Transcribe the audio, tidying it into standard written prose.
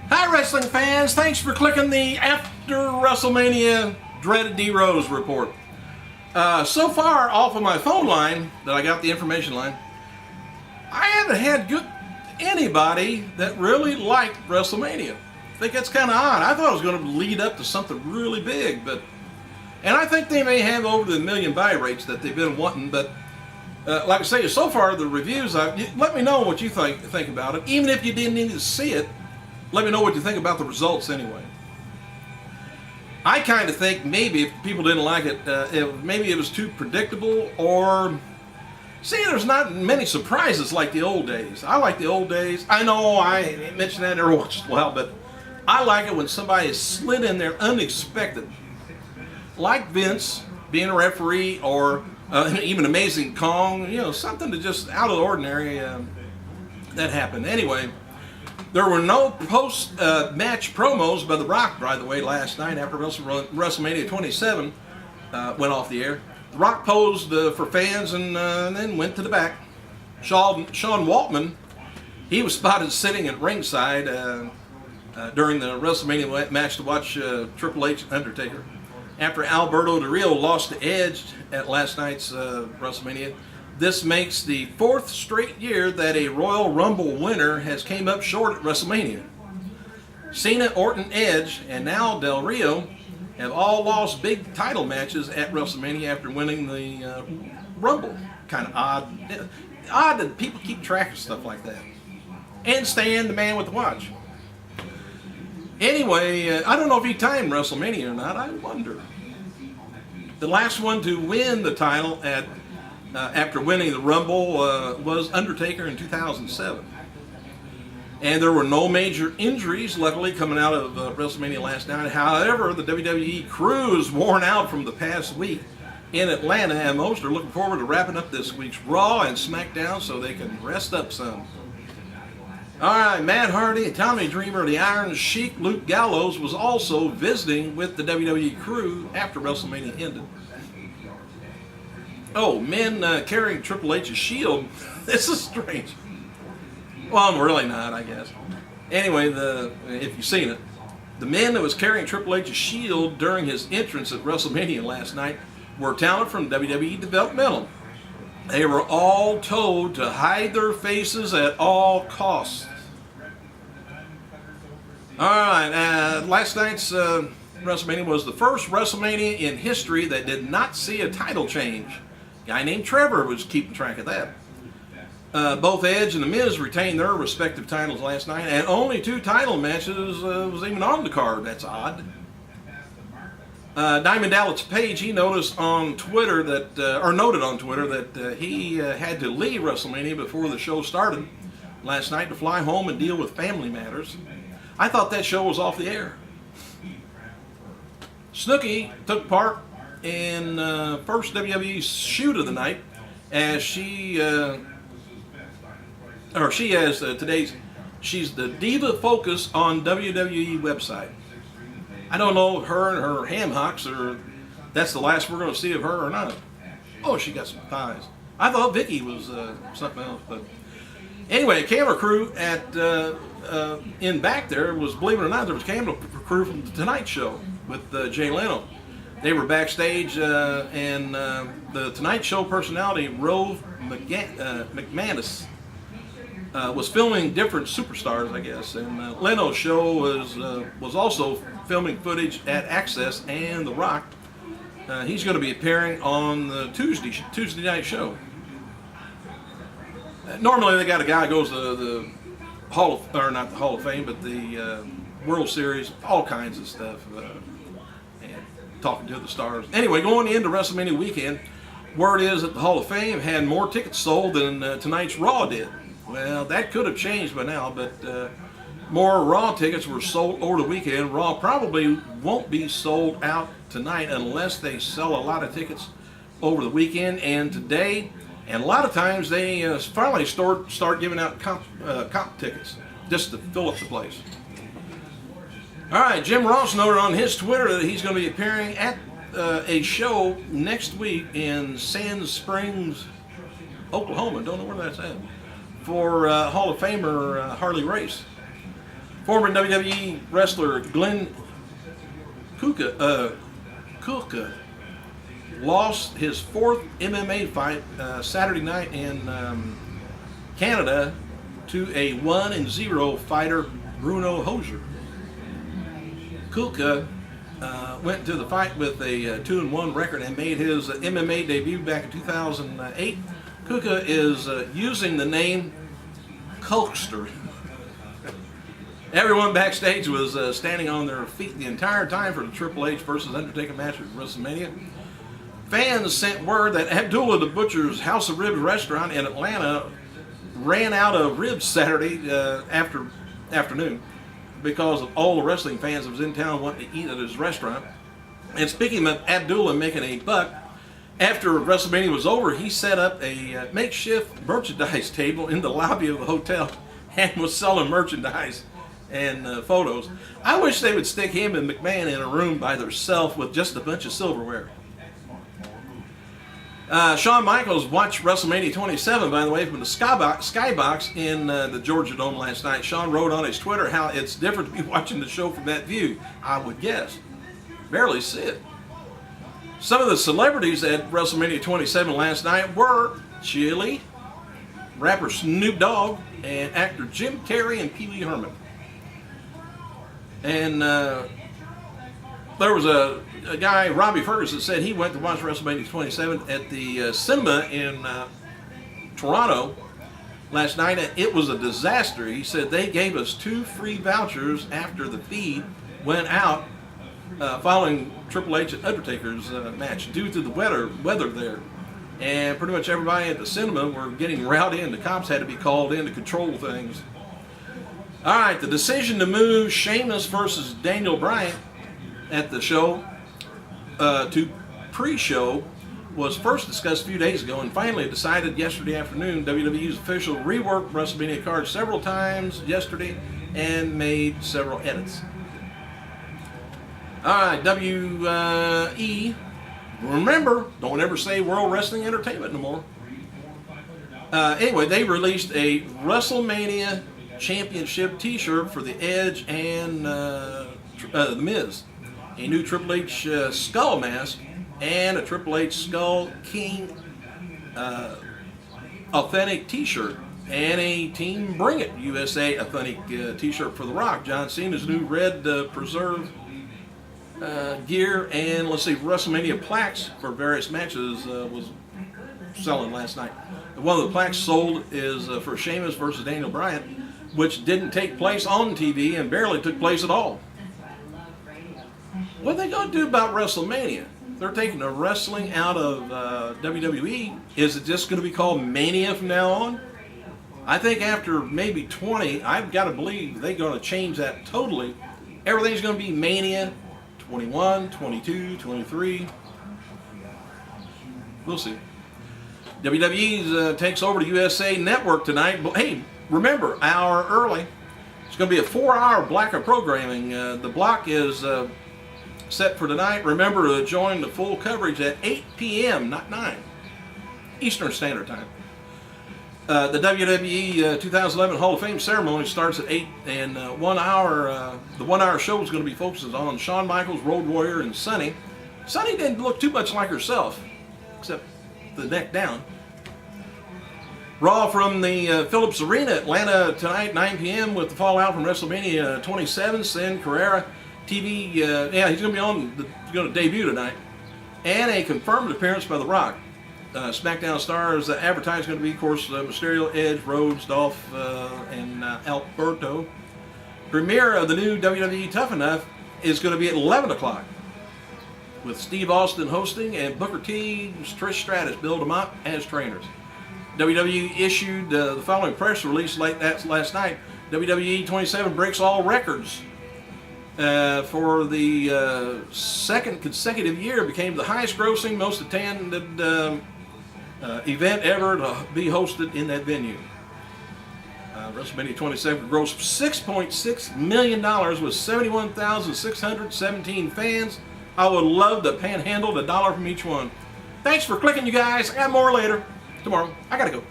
Hi wrestling fans, thanks for clicking the After WrestleMania Dreaded D-Rose report. So far off of my phone line, that I got the information line, I haven't had anybody that really liked WrestleMania. I think that's kind of odd. I thought it was going to lead up to something really big, and I think they may have over the million buy rates that they've been wanting, but like I say, so far the reviews, let me know what you think about it. Even if you didn't need to see it, let me know what you think about the results anyway. I kind of think maybe if people didn't like it, maybe it was too predictable, or see, there's not many surprises like the old days. I like the old days. I know I mention that every once in a while, but I like it when somebody is slid in there unexpected. Like Vince being a referee, or even Amazing Kong, something to just out of the ordinary that happened. Anyway, there were no post-match promos by The Rock, by the way, last night after WrestleMania 27 went off the air. The Rock posed for fans and then went to the back. Sean Waltman, he was spotted sitting at ringside during the WrestleMania match to watch Triple H and Undertaker. After Alberto Del Rio lost to Edge at last night's WrestleMania, this makes the 4th straight year that a Royal Rumble winner has came up short at WrestleMania. Cena, Orton, Edge, and now Del Rio have all lost big title matches at WrestleMania after winning the Rumble. Kind of odd. Odd that people keep track of stuff like that. And Stan, the man with the watch. Anyway, I don't know if he timed WrestleMania or not. I wonder. The last one to win the title after winning the Rumble was Undertaker in 2007. And there were no major injuries, luckily, coming out of WrestleMania last night. However, the WWE crew is worn out from the past week in Atlanta, and most are looking forward to wrapping up this week's Raw and SmackDown so they can rest up some. Alright, Matt Hardy, Tommy Dreamer, the Iron Sheik, Luke Gallows was also visiting with the WWE crew after WrestleMania ended. Oh, men carrying Triple H's shield. This is strange. Well, I'm really not, I guess. Anyway, if you've seen it, the men that was carrying Triple H's shield during his entrance at WrestleMania last night were talent from WWE Developmental. They were all told to hide their faces at all costs. Alright, last night's WrestleMania was the first WrestleMania in history that did not see a title change. A guy named Trevor was keeping track of that. Both Edge and The Miz retained their respective titles last night, and only 2 title matches was even on the card. That's odd. Diamond Dallas Page, he noticed on Twitter noted on Twitter that he had to leave WrestleMania before the show started last night to fly home and deal with family matters. I thought that show was off the air. Snooki took part in first WWE shoot of the night, as she's the diva focus on WWE website. I don't know if her and her ham hocks that's the last we're going to see of her or not. Oh, she got some thighs. I thought Vicky was something else, but anyway, camera crew in back there was, believe it or not, there was camera crew from the Tonight Show with Jay Leno. They were backstage, and the Tonight Show personality Rove McManus was filming different superstars, I guess, and Leno's show was also filming footage at Access and The Rock. He's going to be appearing on the Tuesday night show. Normally they got a guy who goes to the not the Hall of Fame, but the World Series, all kinds of stuff, and talking to the stars. Anyway, going into WrestleMania weekend, word is that the Hall of Fame had more tickets sold than tonight's Raw did. Well, that could have changed by now, but more Raw tickets were sold over the weekend. Raw probably won't be sold out tonight unless they sell a lot of tickets over the weekend and today. And a lot of times they finally start giving out comp tickets just to fill up the place. All right, Jim Ross noted on his Twitter that he's going to be appearing at a show next week in Sand Springs, Oklahoma. Don't know where that's at. For Hall of Famer Harley Race. Former WWE wrestler Glenn Kuka lost his 4th MMA fight Saturday night in Canada to a 1-0 fighter, Bruno Hosier. Kuka went to the fight with a 2-1 record and made his MMA debut back in 2008. Kuka is using the name Hulkster. Everyone backstage was standing on their feet the entire time for the Triple H versus Undertaker match at WrestleMania. Fans sent word that Abdullah the Butcher's House of Ribs restaurant in Atlanta ran out of ribs Saturday afternoon because of all the wrestling fans that was in town wanting to eat at his restaurant. And speaking of Abdullah making a buck, after WrestleMania was over, he set up a makeshift merchandise table in the lobby of the hotel and was selling merchandise and photos. I wish they would stick him and McMahon in a room by themselves with just a bunch of silverware. Shawn Michaels watched WrestleMania 27, by the way, from the Skybox in the Georgia Dome last night. Shawn wrote on his Twitter how it's different to be watching the show from that view. I would guess. Barely see it. Some of the celebrities at WrestleMania 27 last night were Chili, rapper Snoop Dogg, and actor Jim Carrey and Pee Wee Herman. And there was a guy, Robbie Ferguson, said he went to watch WrestleMania 27 at the cinema in Toronto last night, and it was a disaster. He said they gave us 2 free vouchers after the feed went out following Triple H and Undertaker's match due to the weather there. And pretty much everybody at the cinema were getting rowdy, and the cops had to be called in to control things. All right, the decision to move Sheamus versus Daniel Bryan at the show to pre-show was first discussed a few days ago and finally decided yesterday afternoon. WWE's official reworked WrestleMania card several times yesterday and made several edits. All right, WE, remember, don't ever say World Wrestling Entertainment no more. Anyway, they released a WrestleMania Championship t-shirt for the Edge and The Miz. A new Triple H skull mask and a Triple H Skull King authentic t-shirt and a Team Bring It USA authentic t-shirt for The Rock. John Cena's new red preserve gear, and let's see, WrestleMania plaques for various matches was selling last night. One of the plaques sold is for Sheamus versus Daniel Bryan, which didn't take place on TV and barely took place at all. What are they going to do about WrestleMania? They're taking the wrestling out of WWE. Is it just going to be called Mania from now on? I think after maybe 20, I've got to believe they're going to change that totally. Everything's going to be Mania 21, 22, 23. We'll see. WWE takes over the USA Network tonight. But hey, remember, hour early. It's going to be a 4-hour block of programming. The block is set for tonight. Remember to join the full coverage at 8 p.m., not 9, Eastern Standard Time. The WWE 2011 Hall of Fame ceremony starts at 8, and the 1 hour show is going to be focused on Shawn Michaels, Road Warrior, and Sunny. Sunny didn't look too much like herself, except the neck down. Raw from the Phillips Arena, Atlanta tonight, 9 p.m. with the fallout from WrestleMania 27. Sin Carrera TV, he's going to debut tonight, and a confirmed appearance by The Rock. SmackDown stars advertised going to be, of course, Mysterio, Edge, Rhodes, Dolph, and Alberto. Premiere of the new WWE Tough Enough is going to be at 11 o'clock with Steve Austin hosting and Booker T, Trish Stratus, Bill DeMott as trainers. WWE issued the following press release last night. WWE 27 breaks all records. For the second consecutive year, became the highest grossing, most attended event ever to be hosted in that venue. WrestleMania 27 grossed $6.6 million with 71,617 fans. I would love to panhandle $1 from each one. Thanks for clicking, you guys. I got more later. Tomorrow. I gotta go.